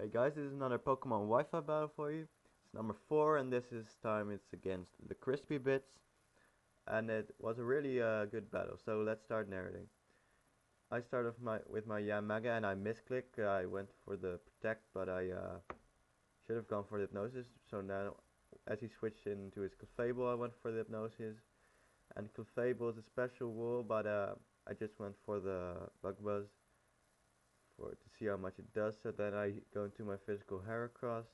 Hey guys, this is another Pokemon Wi-Fi battle for you. It's number 4 and this is time it's against the TheCrispyBits. And it was a really good battle, so let's start narrating. I started with my Yamaga and I misclicked. I went for the Protect, but I should have gone for the Hypnosis. So now, as he switched into his Clefable, I went for the Hypnosis. And Clefable is a special wool, but I just went for the Bug Buzz to see how much it does. So then I go into my physical Heracross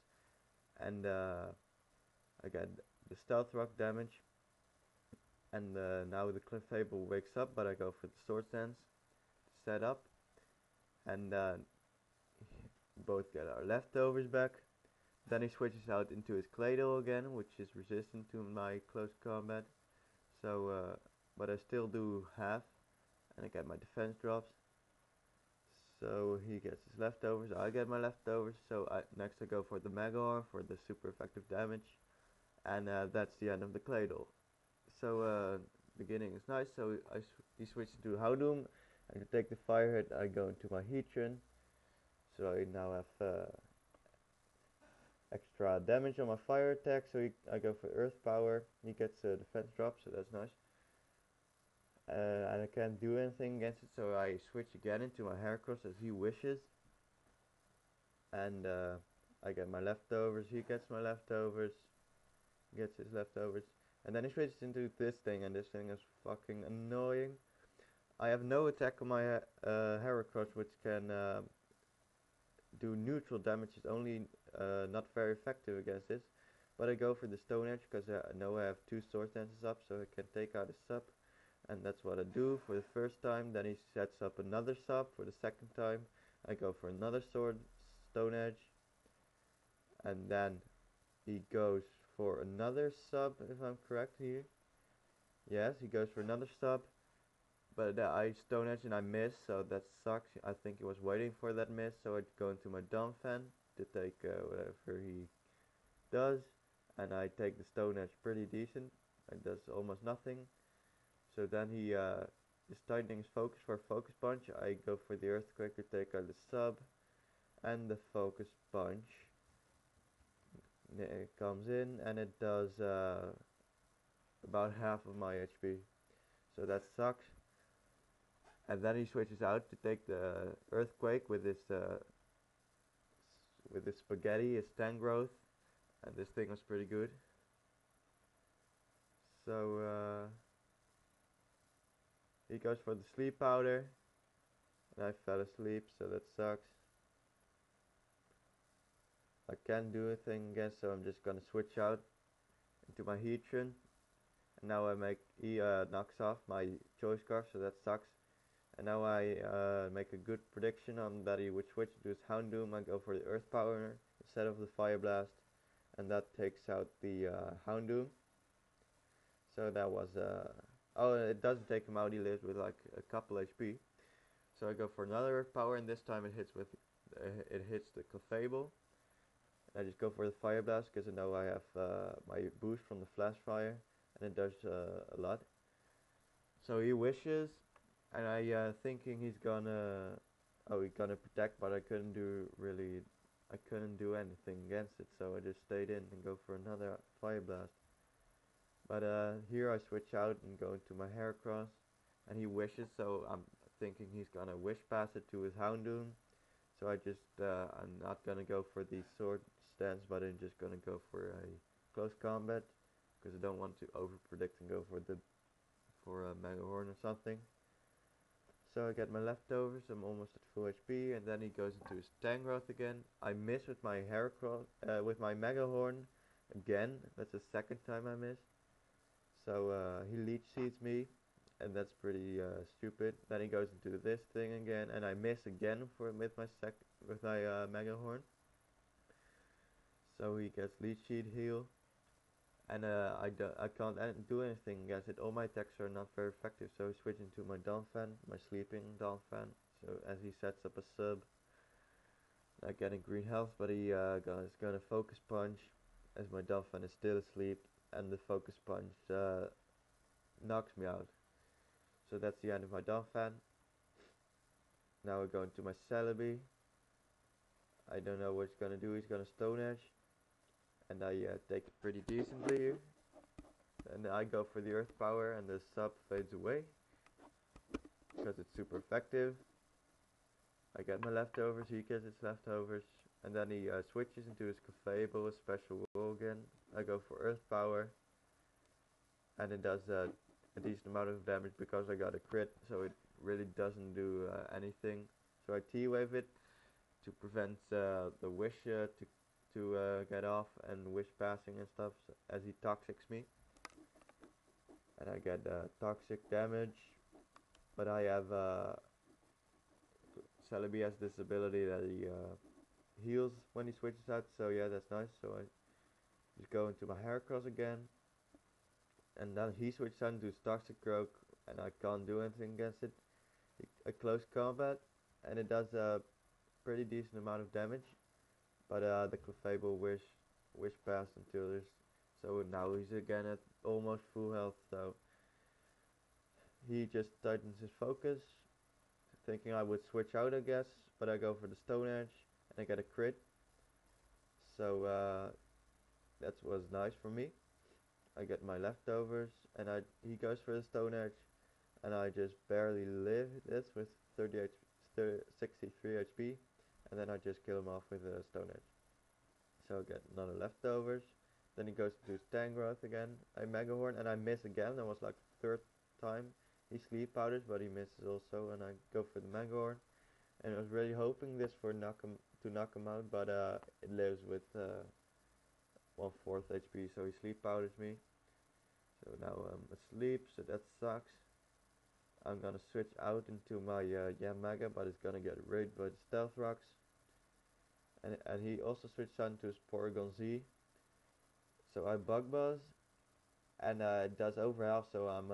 and I get the Stealth Rock damage. And now the Clefable wakes up, but I go for the Sword Stance set up, and both get our leftovers back. Then he switches out into his Claydol again, which is resistant to my close combat. So, but I still do half, and I get my defense drops. So he gets his leftovers, I get my leftovers. So next I go for the Megahorn for the super effective damage, and that's the end of the Claydol. So beginning is nice. So he switches to Houndoom. I take the fire hit. I go into my Heatran. So I now have extra damage on my fire attack. So I go for Earth Power. He gets a defense drop, so that's nice. And I can't do anything against it, so I switch again into my Heracross as he wishes. And I get my leftovers. He gets my leftovers. Gets his leftovers. And then he switches into this thing, and this thing is fucking annoying. I have no attack on my Heracross, which can do neutral damage. It's only not very effective against this. But I go for the Stone Edge because I know I have 2 Sword Stances up, so I can take out a sub. And that's what I do for the first time. Then he sets up another sub for the second time. I go for another Stone Edge. And then he goes for another sub, if I'm correct here. Yes, he goes for another sub. But I Stone Edge and I miss, so that sucks. I think he was waiting for that miss, so I go into my Donphan to take whatever he does. And I take the Stone Edge pretty decent. It does almost nothing. So then he is tightening his focus for a Focus Punch. I go for the Earthquake to take out the sub. And the Focus Punch. It comes in and it does about half of my HP. So that sucks. And then he switches out to take the Earthquake with his Spaghetti, his Tangrowth, and this thing was pretty good. So he goes for the Sleep Powder, and I fell asleep, so that sucks. I can't do anything again, so I'm just gonna switch out into my Heatran. And now he knocks off my Choice Scarf, so that sucks. And now I make a good prediction on that he would switch to his Houndoom. I go for the Earth Power instead of the Fire Blast, and that takes out the Houndoom. So that was oh, it doesn't take him out. He lives with like a couple HP. So I go for another Earth Power, and this time it hits the Clefable. I just go for the Fire Blast because I know I have my boost from the Flash Fire, and it does a lot. So he wishes, and I thinking he's gonna Protect, but I couldn't do anything against it, so I just stayed in and go for another Fire Blast. But here I switch out and go into my Heracross, and he wishes, so I'm thinking he's gonna Wish Pass it to his Houndoom. So I'm not gonna go for the Sword Stance, but I'm just gonna go for a close combat because I don't want to over predict and go for a Megahorn or something. So I get my leftovers. I'm almost at full HP, and then he goes into his Tangrowth again. I miss with my Heracross, with my Megahorn again. That's the second time I miss. So he Leech Seeds me, and that's pretty stupid. Then he goes into this thing again, and I miss again with my Megahorn. So he gets Leech Seed heal, and I can't do anything against it. All my attacks are not very effective. So I switch into my Donphan, my sleeping Donphan. So as he sets up a sub, not getting green health, but he is gonna Focus Punch as my Donphan is still asleep, and the Focus Punch knocks me out. So that's the end of my Donphan. Now I go into my Celebi. I don't know what he's gonna do. He's gonna Stone Edge, and I take it pretty decently here. And I go for the Earth Power, and the sub fades away because it's super effective. I get my leftovers, he gets his leftovers, and then he switches into his Clefable, a special wool again. I go for Earth Power, and it does a decent amount of damage because I got a crit, so it really doesn't do anything. So I T-Wave it to prevent the Wish to get off and Wish passing and stuff, so as he Toxics me. And I get toxic damage, but I have Celebi has this ability that he heals when he switches out, so yeah, that's nice. So I just go into my Heracross again, and then he switches out into his Toxic Croak, and I can't do anything against it. A close combat, and it does a pretty decent amount of damage, but the Clefable Wish passed until this, so now he's again at almost full health, so he just tightens his focus, thinking I would switch out, I guess, but I go for the Stone Edge, and I get a crit, so that was nice for me. I get my leftovers, and he goes for the Stone Edge, and I just barely live this with 63 HP, and then I just kill him off with a Stone Edge. So I get another leftovers, then he goes to his Tangrowth again, I Mega Horn, and I miss again. That was like the third time he Sleep Powders, but he misses also, and I go for the Mega Horn, and I was really hoping this to knock him out, but it lives with 1/4 HP, so he Sleep Powders me. So now I'm asleep, so that sucks. I'm gonna switch out into my Mega, but it's gonna get raided by the Stealth Rocks. And he also switched on to his Porygon Z. So I Bug Buzz, and it does overhealth, so I'm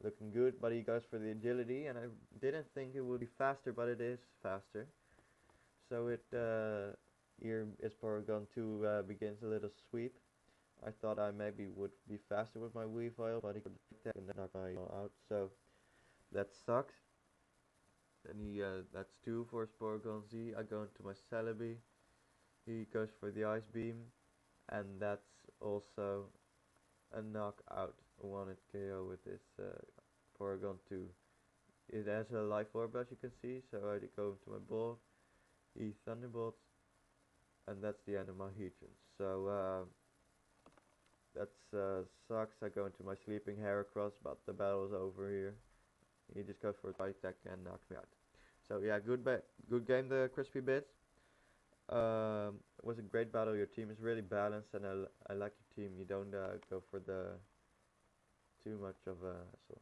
looking good. But he goes for the agility, and I didn't think it would be faster, but it is faster. So here is Porygon 2 begins a little sweep. I thought I maybe would be faster with my Weavile, but he could attack and knock my out, so that sucks. Then that's 2 for Porygon Z. I go into my Celebi. He goes for the Ice Beam, and that's also a knockout. I wanted KO with this Porygon 2. It has a Life Orb, as you can see, so I go into my ball. He Thunderbolts, and that's the end of my Heatran. So that sucks. I go into my Sleeping Heracross, but the battle's over here. He just goes for a bite attack and knocks me out. So yeah, good game, the Crispy Bits. It was a great battle. Your team is really balanced, and I like your team. You don't go for the too much of a hassle.